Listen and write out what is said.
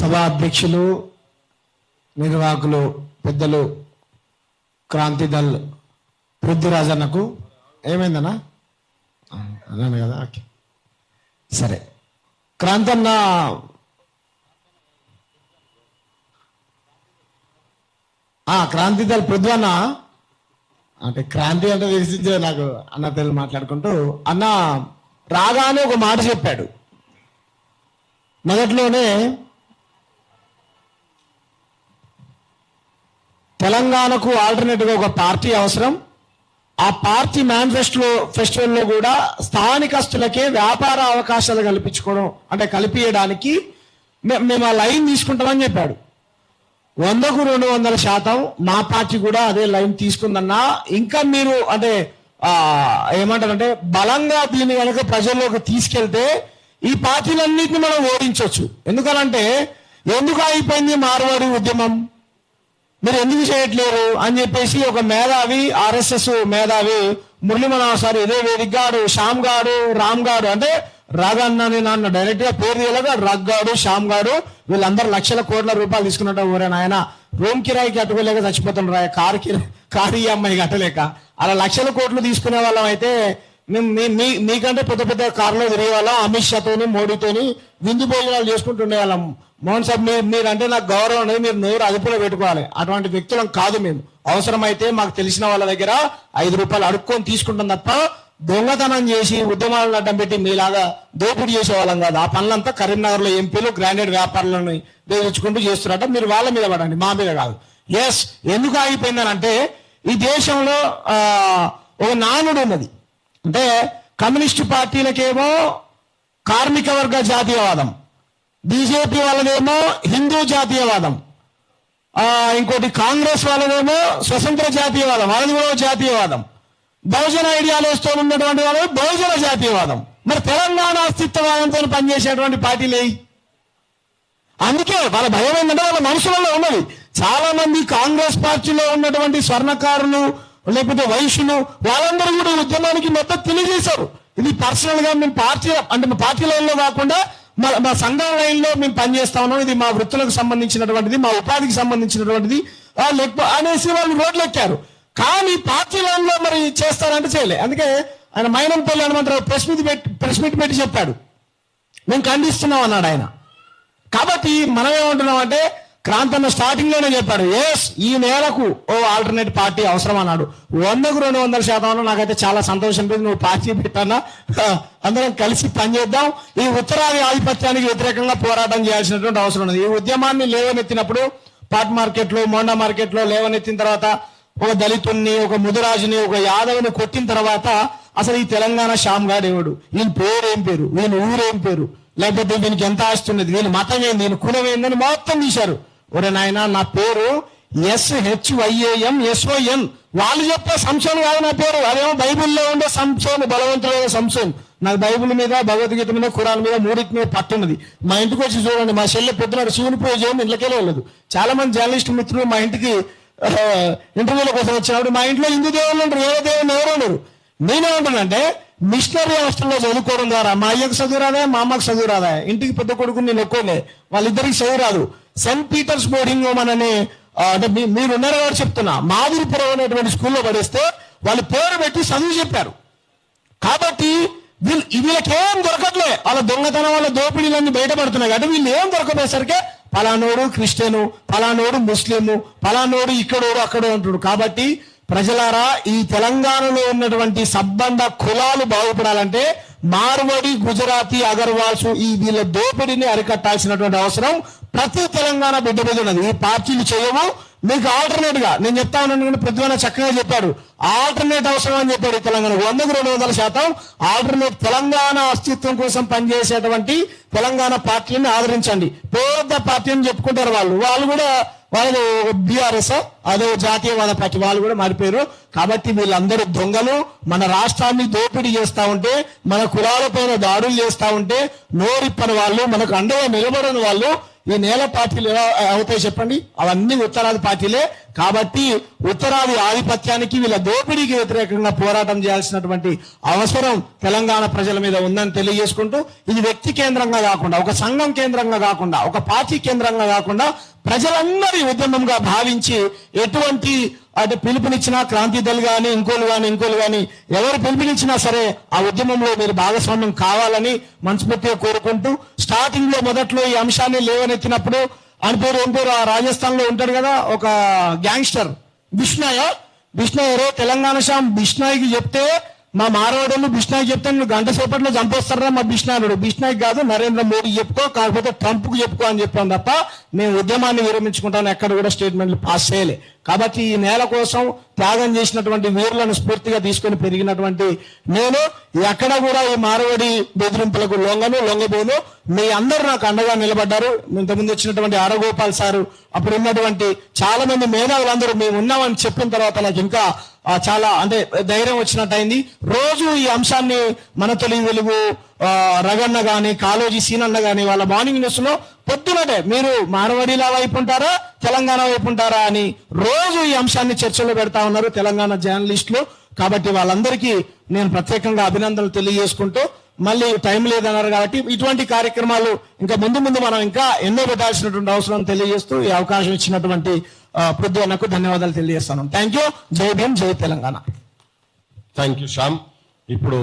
సభా అధ్యక్షులు, నిర్వాహకులు, పెద్దలు, క్రాంతి దళ్ పృథ్వీరాజన్నకు ఏమైందన్నా? అన్నాను కదా, ఓకే సరే. క్రాంతన్న క్రాంతి దళ్ పృథ్వన్న అంటే క్రాంతి అంటే తెలిసిందే నాకు. అన్న తెలుగు మాట్లాడుకుంటూ అన్న రాగానే ఒక మాట చెప్పాడు. మొదట్లోనే తెలంగాణకు ఆల్టర్నేటివ్గా ఒక పార్టీ అవసరం. ఆ పార్టీ ఫెస్టివల్లో కూడా స్థానికస్తులకే వ్యాపార అవకాశాలు కల్పించుకోవడం అంటే కల్పించడానికి మేము ఆ లైన్ తీసుకుంటామని చెప్పాడు. 100కు 200% మా పార్టీ కూడా అదే లైన్ తీసుకుందన్నా. ఇంకా మీరు అంటే ఏమంటారంటే బలంగా దీన్ని కనుక ప్రజల్లోకి తీసుకెళ్తే ఈ పార్టీలన్నింటినీ మనం ఓడించవచ్చు. ఎందుకనంటే ఎందుకు అయిపోయింది మార్వాడి ఉద్యమం, మీరు ఎందుకు చేయట్లేరు అని చెప్పేసి ఒక మేధావి, RSS మేధావి మురళీ మనోహర్ సార్ ఇదే వేదికగాడు, శ్యామ్ గాడు, రామ్ గాడు అంటే రాగన్నని నాన్న డైరెక్ట్ గా పేరు తీయలేక రగ్గాడు, శ్యామ్ గాడు వీళ్ళందరూ లక్షల కోట్ల రూపాయలు తీసుకున్నట్టు ఊరేనా ఆయన రూమ్ కిరాయికి కట్టుకోలేక చచ్చిపోతుండ్రా, కారు EMI కట్టలేక. అలా లక్షల కోట్లు తీసుకునే వాళ్ళం అయితే మీకంటే పెద్ద పెద్ద కారులో తిరిగే వాళ్ళం, అమిత్ షాతోని మోడీతోని విందు భోజనాలు చేసుకుంటుండే వాళ్ళం. మోహన్ సాబ్ మీరంటే నాకు గౌరవం అనేది, మీరు నోరు అదుపులో పెట్టుకోవాలి. అటువంటి వ్యక్తులం కాదు మేము. అవసరమైతే మాకు తెలిసిన వాళ్ళ దగ్గర 5 రూపాయలు అడుక్కొని తీసుకుంటాం తప్ప దొంగతనం చేసి ఉద్యమాలను అడ్డం పెట్టి మీలాగా దోపిడీ చేసే వాళ్ళం కాదు. ఆ పనులంతా కరీంనగర్ లో ఎంపీలు గ్రాండెడ్ వ్యాపారులను వేయించుకుంటూ చేస్తున్నారట. మీరు వాళ్ళ మీద పడండి, మా మీద కాదు. ఎస్, ఎందుకు ఆగిపోయిందనంటే ఈ దేశంలో ఒక నానుడు ఉన్నది. అంటే కమ్యూనిస్టు పార్టీలకేమో కార్మిక వర్గ జాతీయవాదం, బీజేపీ వాళ్ళదేమో హిందూ జాతీయవాదం, ఇంకోటి కాంగ్రెస్ వాళ్ళదేమో స్వతంత్ర జాతీయవాదం, వాళ్ళది కూడా జాతీయవాదం, బహుజన ఐడియాలజీతో ఉన్నటువంటి వాళ్ళు బహుజన జాతీయవాదం. మరి తెలంగాణ అస్తిత్వవాదంతో పనిచేసేటువంటి పార్టీలే. అందుకే వాళ్ళ భయం ఏంటంటే వాళ్ళ మనసులలో ఉన్నది. చాలా మంది కాంగ్రెస్ పార్టీలో ఉన్నటువంటి స్వర్ణకారులు లేకపోతే వైశ్యులు వాళ్ళందరూ కూడా ఉద్యమానికి మద్దతు తెలియజేశారు. ఇది పర్సనల్ గా మేము పార్టీ అంటే మా పార్టీ లైన్లో కాకుండా మా సంఘం లైన్లో మేము పనిచేస్తా ఉన్నాం, ఇది మా వృత్తులకు సంబంధించినటువంటిది, మా ఉపాధికి సంబంధించినటువంటిది లేకపోతే అనేసి వాళ్ళు రోడ్లు ఎక్కారు. కానీ పార్టీ లైన్లో మరి చేస్తారంటే చేయలే. అందుకే ఆయన మైనంపల్లి హనుమంతరావు ప్రెస్ మీట్ పెట్టి చెప్పాడు, మేము ఖండిస్తున్నాం అన్నాడు ఆయన. కాబట్టి మనం ఏమంటున్నాం అంటే క్రాంతన్న స్టార్టింగ్ లోనే చెప్పాడు, ఎస్ ఈ నేలకు ఓ ఆల్టర్నేట్ పార్టీ అవసరం అన్నాడు. 100కు 200% నాకైతే చాలా సంతోషం ఉంది. నువ్వు పార్టీ పెట్టానా, అందరం కలిసి పనిచేద్దాం. ఈ ఉత్తరాది ఆధిపత్యానికి వ్యతిరేకంగా పోరాటం చేయాల్సినటువంటి అవసరం ఉంది. ఈ ఉద్యమాన్ని లేవనెత్తినప్పుడు పాట్ మార్కెట్ లో, మోండా మార్కెట్ లో లేవనెత్తిన తర్వాత ఒక దళితుణ్ణి, ఒక ముదిరాజుని, ఒక యాదవ్ని కొట్టిన తర్వాత అసలు ఈ తెలంగాణ శ్యామ్ గాడు ఎవడు, వీళ్ళ పేరు ఏం పేరు, వీళ్ళ ఊరేం పేరు, లేకపోతే దీనికి ఎంత ఆస్తున్నది, వీళ్ళ మతం ఏంది, వీళ్ళ కులం ఏందని మొత్తం తీశారు. ఒరే నాయన, నా పేరు SHYAMSON. వాళ్ళు చెప్పే సంశయం కాదు నా పేరు, అదేమో బైబిల్లో ఉండే సంశయం, బలవంతుడైన సంశయం. నాకు బైబిల్ మీద, భగవద్గీత మీద, ఖురాన్ మీద, మూడింటి మీద పట్టున్నది. మా ఇంటికి వచ్చి చూడండి, మా చెల్లె పొద్దున శివుని పూజ చేయడం ఇంట్లోకే వెళ్ళదు. చాలా మంది జర్నలిస్ట్ మిత్రులు మా ఇంటికి ఇంటర్వ్యూల కోసం వచ్చినప్పుడు మా ఇంట్లో హిందూ దేవుళ్ళు ఉంటారు, వేరే దేవుళ్ళు ఎవరు ఉండరు. నేనేమంటానంటే మిషనరీ హాస్టల్లో చదువుకోవడం ద్వారా మా అయ్యకు చదువు రాదా, మా అమ్మకు చదువు రాదా, ఇంటికి పెద్ద కొడుకుని నేను ఎక్కువలే, వాళ్ళిద్దరికి చదువు రాదు. సెయింట్ పీటర్స్ బోర్డింగ్ హోమ్ అనే అంటే మీరు ఉన్నారో చెప్తున్నా, మాదిరిపురం అనేటువంటి స్కూల్లో పడేస్తే వాళ్ళు పేరు పెట్టి చదువు చెప్పారు. కాబట్టి వీళ్ళకేం దొరకట్లే, వాళ్ళ దొంగతనం వాళ్ళ దోపిడీలన్నీ బయటపడుతున్నాయి. కాబట్టి వీళ్ళు ఏం దొరకపోయేసరికి ఫలానోడు క్రిస్టియను, ఫలానోడు ముస్లిము, ఫలానోడు ఇక్కడోడు అక్కడో అంటాడు. కాబట్టి ప్రజలారా, ఈ తెలంగాణలో ఉన్నటువంటి సబ్బండ కులాలు బాగుపడాలంటే మార్వడి, గుజరాతీ, అగర్వాల్స్ ఈ వీళ్ళ దోపిడీని అరికట్టాల్సినటువంటి అవసరం ప్రతి తెలంగాణ బిడ్డ మీద ఉన్నది. ఈ పార్టీలు చేయవు. మీకు ఆల్టర్నేట్ గా నేను చెప్తా ఉన్నాను, ప్రతిభన చక్కగా చెప్పాడు, ఆల్టర్నేట్ అవసరం అని చెప్పాడు. తెలంగాణ 100కు 200% ఆల్టర్నేట్ తెలంగాణ అస్తిత్వం కోసం పనిచేసేటువంటి తెలంగాణ పార్టీని ఆదరించండి. పెద్ద పార్టీ అని చెప్పుకుంటారు వాళ్ళు కూడా వాళ్ళు BRS అదో జాతీయవాద పార్టీ, వాళ్ళు కూడా మారిపోయారు. కాబట్టి వీళ్ళందరూ దొంగలు. మన రాష్ట్రాన్ని దోపిడీ చేస్తా ఉంటే, మన కులాలపైన దాడులు చేస్తా ఉంటే నోరిప్పని వాళ్ళు, మనకు అండగా నిలబడని వాళ్ళు ఈ నేల పార్టీలు ఎలా అవుతాయి చెప్పండి? అవన్నీ ఉత్తరాది పార్టీలే. కాబట్టి ఉత్తరాది ఆధిపత్యానికి, వీళ్ళ దోపిడీకి వ్యతిరేకంగా పోరాటం చేయాల్సినటువంటి అవసరం తెలంగాణ ప్రజల మీద ఉందని తెలియజేసుకుంటూ, ఇది వ్యక్తి కేంద్రంగా కాకుండా, ఒక సంఘం కేంద్రంగా కాకుండా, ఒక పార్టీ కేంద్రంగా కాకుండా ప్రజలందరి ఉద్యమంగా భావించి ఎటువంటి అంటే పిలుపునిచ్చినా క్రాంతి దళ్ కానీ ఇంకోలు కానీ ఎవరు పిలుపునిచ్చినా సరే ఆ ఉద్యమంలో మీరు భాగస్వామ్యం కావాలని మనస్ఫూర్తిగా కోరుకుంటూ, స్టార్టింగ్ లో మొదట్లో ఈ అంశాన్ని లేవనెత్తినప్పుడు ఆయన పేరు ఏం పేరు, ఆ రాజస్థాన్ లో ఉంటాడు కదా ఒక గ్యాంగ్స్టర్ బిష్నాయ్ తెలంగాణ శ్యామ్ బిష్నాయ్కి చెప్తే, మా మారవాడలు బిష్నాయ్ చెప్తే నువ్వు గంట సేపట్లో చంపేస్తారా మా బిష్నాయుడు? బిష్నాయ్ కాదు, నరేంద్ర మోడీ చెప్పుకో, కాకపోతే ట్రంప్ కు చెప్పుకో అని చెప్పాను తప్ప మేము ఉద్యమాన్ని విరమించుకుంటాను ఎక్కడ కూడా స్టేట్మెంట్లు పాస్ చేయలే. కాబట్టి ఈ నేల కోసం త్యాగం చేసినటువంటి వీరులను స్ఫూర్తిగా తీసుకొని పెరిగినటువంటి నేను ఎక్కడ కూడా ఈ మారవాడి బెదిరింపులకు లొంగబోను. మీ అందరూ నాకు అండగా నిలబడ్డారు. ఇంతకుముందు వచ్చినటువంటి ఆరగోపాల్ సారు, అప్పుడు ఉన్నటువంటి చాలా మంది మేధావులందరూ మేము ఉన్నామని చెప్పిన తర్వాత నాకు ఇంకా చాలా అంటే ధైర్యం వచ్చినట్టయింది. రోజు ఈ అంశాన్ని మన తొలి వెలుగు రగన్న గాని, కాళోజీ సీనన్న గాని వాళ్ళ మార్నింగ్ న్యూస్ లో పొద్దునటే మీరు మారవాడిలా వైపు ఉంటారా తెలంగాణ వైపు ఉంటారా అని రోజు ఈ అంశాన్ని చర్చలో పెడతా ఉన్నారు తెలంగాణ జర్నలిస్టులు. కాబట్టి వాళ్ళందరికీ నేను ప్రత్యేకంగా అభినందనలు తెలియజేసుకుంటూ, మళ్ళీ టైం లేదన్నారు కాబట్టి ఇటువంటి కార్యక్రమాలు ఇంకా ముందు మనం ఇంకా ఎన్నో పెట్టాల్సినటువంటి అవసరం తెలియజేస్తూ ఈ అవకాశం ఇచ్చినటువంటి పృథ్వీ అన్నకు ధన్యవాదాలు తెలియజేస్తాను. Thank you. జై భీమ్, జై తెలంగాణ. Thank you Shyam. ఇప్పుడు